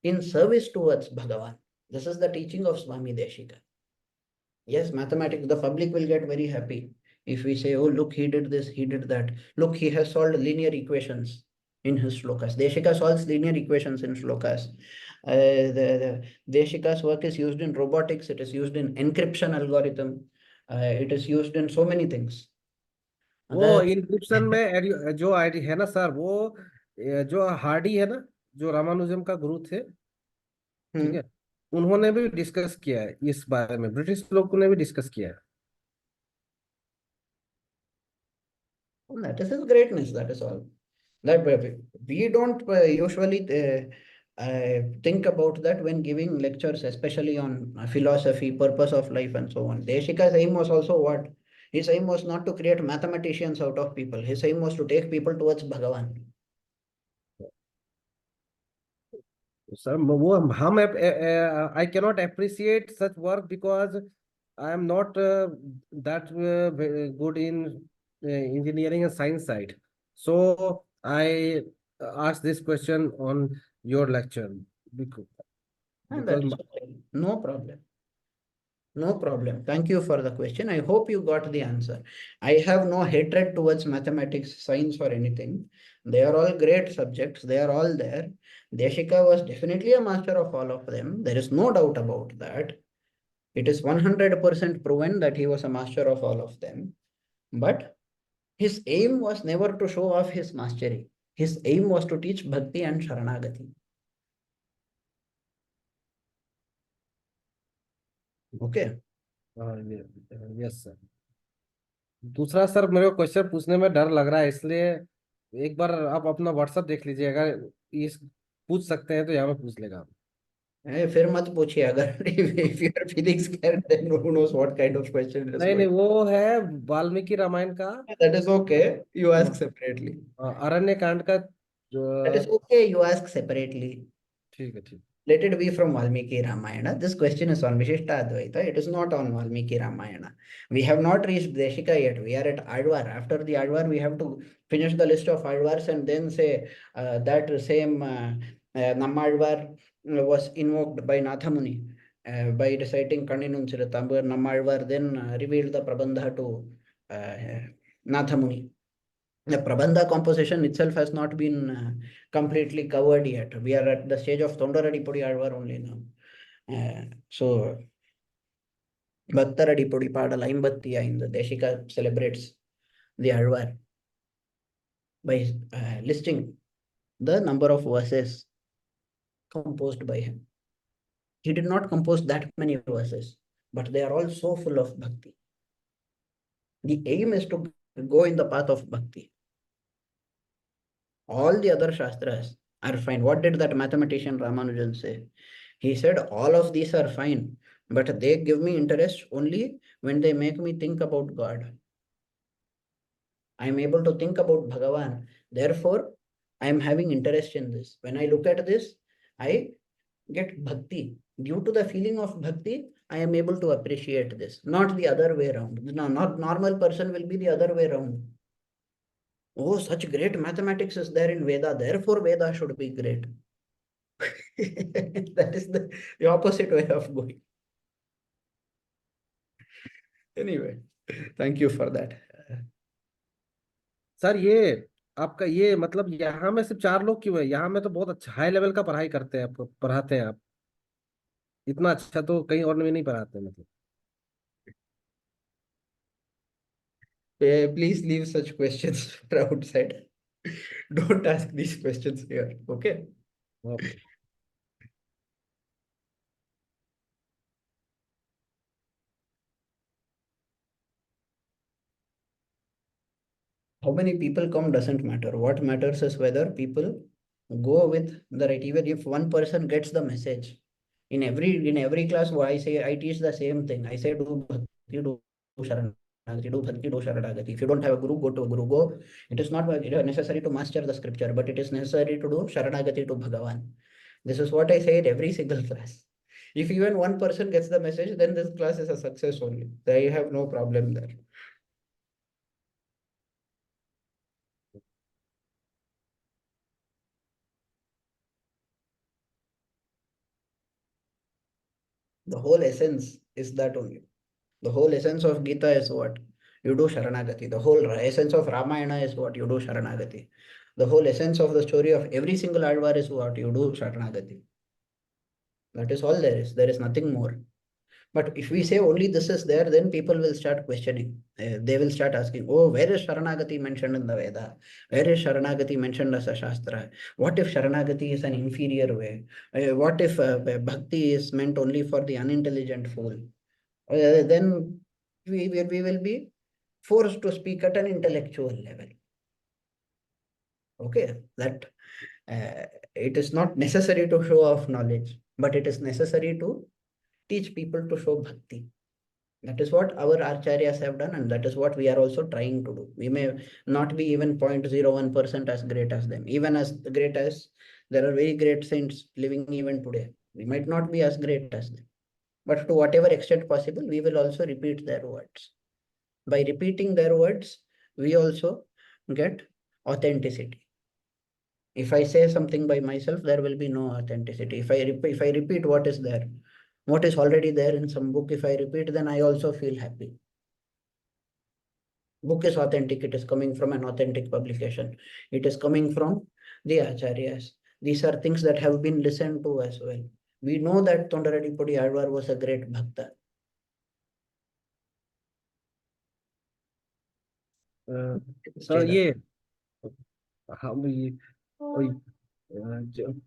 in service towards Bhagavan. This is the teaching of Swami Deshika. Yes, mathematics, the public will get very happy if we say, oh, look, he did this, he did that. Look, he has solved linear equations in his shlokas. Deshika solves linear equations in shlokas. The Deshika's work is used in robotics. It is used in encryption algorithm. It is used in so many things.
वो encryption में जो ID है ना sir, वो जो Hardy है ना, जो रामानुजम का गुरु थे, ठीक है, उन्होंने भी डिस्कस किया है इस बारे में, ब्रिटिश लोगों ने भी डिस्कस किया है।
That is his greatness, that is all. That we don't usually think about that when giving lectures, especially on philosophy, purpose of life, and so on. Deshika's aim was also what? His aim was not to create mathematicians out of people. His aim was to take people towards Bhagavan.
Sir वो हम I cannot appreciate such work because I am not that good in engineering and science side. So I asked this question on your lecture because,
And
because
that's okay. No problem. No problem. Thank you for the question. I hope you got the answer. I have no hatred towards mathematics, science, or anything. They are all great subjects. They are all there. Deshika was definitely a master of all of them. There is no doubt about that. It is 100% proven that he was a master of all of them. But his aim was never to show off his mastery. His aim was to teach bhakti and sharanagati. Okay.
Yes sir. दूसरा sir मेरे को question पूछने में डर लग रहा है, इसलिए एक बार आप अपना व्हाट्सएप देख लीजिए, अगर इस पूछ सकते हैं तो यहाँ पे पूछ लेगा।
फिर मत पूछिए अगर if you are feeling scared then who knows what kind of question it is
नहीं नहीं,
going.
वो है वाल्मीकि रामायण का,
That is okay. You ask separately.
अरण्य कांड का
That
जो।
is okay. You ask separately.
ठीक है ठीक।
Let it be from Valmiki Ramayana. This question is on Vishishtadvaitha. It is not on Valmiki Ramayana. We have not reached Deshika yet. We are at Advar. After the Advar, we have to finish the list of Advars and then say that same Nammalvar was invoked by Nathamuni by reciting Kaninun Chiritambar. Nammalvar then revealed the Prabandha to Nathamuni. The Prabandha composition itself has not been completely covered yet. We are at the stage of Tondaradipudi Alvar only now. So, Bhattaradipudi Padal Aimbatti in the Deshika celebrates the Alvar by listing the number of verses composed by him. He did not compose that many verses, but they are all so full of bhakti. The aim is to go in the path of bhakti. All the other Shastras are fine. What did that mathematician Ramanujan say? He said, all of these are fine, but they give me interest only when they make me think about God. I am able to think about Bhagavan. Therefore, I am having interest in this. When I look at this, I get bhakti. Due to the feeling of bhakti, I am able to appreciate this, not the other way around. No, not normal person will be the other way around. Oh, such great mathematics is there in Veda, therefore Veda should be great. That is the opposite way of going. Anyway, thank you for that.
Sir ये आपका ये मतलब यहाँ में सिर्फ 4 लोग क्यों है? यहाँ में तो बहुत अच्छा हाई लेवल का पढ़ाई करते हैं, आपको पढ़ाते हैं आप, इतना अच्छा तो कहीं और में नहीं पढ़ाते मतलब।
Please leave such questions for outside. Don't ask these questions here. Okay.
Okay.
How many people come doesn't matter. What matters is whether people go with the right. Even if one person gets the message, in every class, what I teach the same thing. I say do bhakti, do sharanagati, do bhakti, do sharanagati. If you don't have a guru, go to a guru. Go. It is not necessary to master the scripture, but it is necessary to do sharanagati to Bhagavan. This is what I say in every single class. If even one person gets the message, then this class is a success only. I have no problem there. The whole essence is that only. The whole essence of Gita is what? You do Sharanagati. The whole essence of Ramayana is what? You do Sharanagati. The whole essence of the story of every single Advar is what? You do Sharanagati. That is all there is. There is nothing more. But if we say only this is there, then people will start questioning. They will start asking, oh, where is Sharanagati mentioned in the Veda? Where is Sharanagati mentioned as a Shastra? What if Sharanagati is an inferior way? What if Bhakti is meant only for the unintelligent fool? Then we will be forced to speak at an intellectual level. Okay, that it is not necessary to show off knowledge, but it is necessary to teach people to show bhakti. That is what our acharyas have done, and that is what we are also trying to do. We may not be even 0.01% as great as them, even as great as There are very great saints living even today. We might not be as great as them, but to whatever extent possible, we will also repeat their words. By repeating their words, we also get authenticity. If I say something by myself, there will be no authenticity. If I repeat what is there, what is already there in some book, if I repeat, then I also feel happy. Book is authentic. It is coming from an authentic publication. It is coming from the acharyas. These are things that have been listened to as well. We know that Tondaradipudi Alvar was a great bhakta.
तो ये हम ये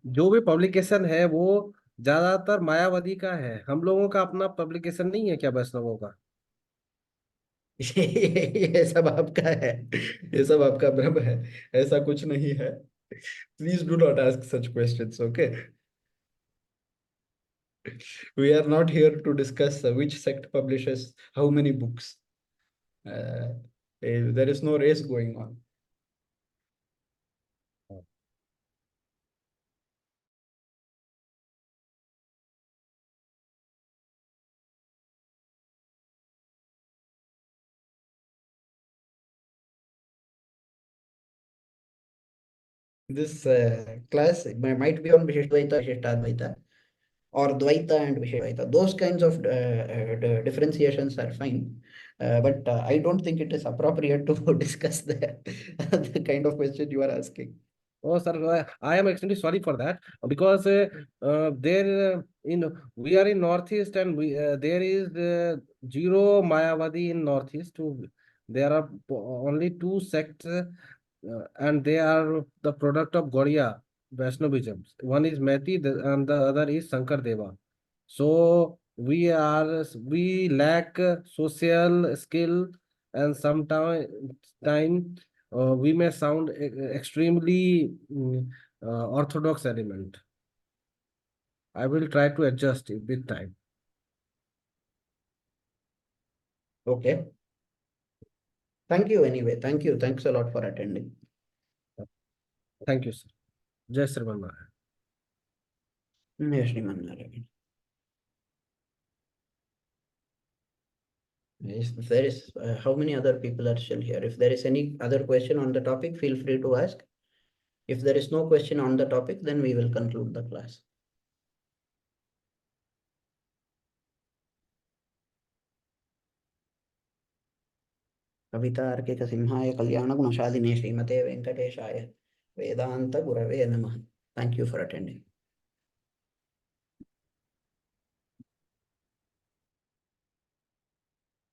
जो भी publication है वो ज्यादातर मायावादी का है। हम लोगों का अपना पब्लिकेशन नहीं है क्या वैष्णवों का?
ये सब आपका है, ये सब आपका भ्रम है, ऐसा कुछ नहीं है. Please do not ask such questions, okay? We are not here to discuss which sect publishes how many books. There is no race going on. This class might be on Vishishtadvaitha, Vishishtadvaitha, or Dvaita and Vishishtadvaita. Those kinds of differentiations are fine. But I don't think it is appropriate to discuss the kind of question you are asking.
Oh, sir, I am extremely sorry for that because there in we are in Northeast and there is zero Mayavadi in Northeast. There are only two sects and they are the product of Gaudiya Vaishnavism. One is Mehti and the other is Shankar Deva. So we lack social skill and sometimes time we may sound extremely orthodox element. I will try to adjust it with time.
Okay. Thank you anyway. Thank you. Thanks a lot for attending.
Thank you, sir. Jai Sriman Maharaj.
Jai Shriman Narayan. If there is, how many other people are still here? If there is any other question on the topic, feel free to ask. If there is no question on the topic, then we will conclude the class. कवितार्किकसिंहाय कल्याणगुणशालिने श्रीमते वेंकटेशाय वेदांत गुरवे नमः. Thank you for attending.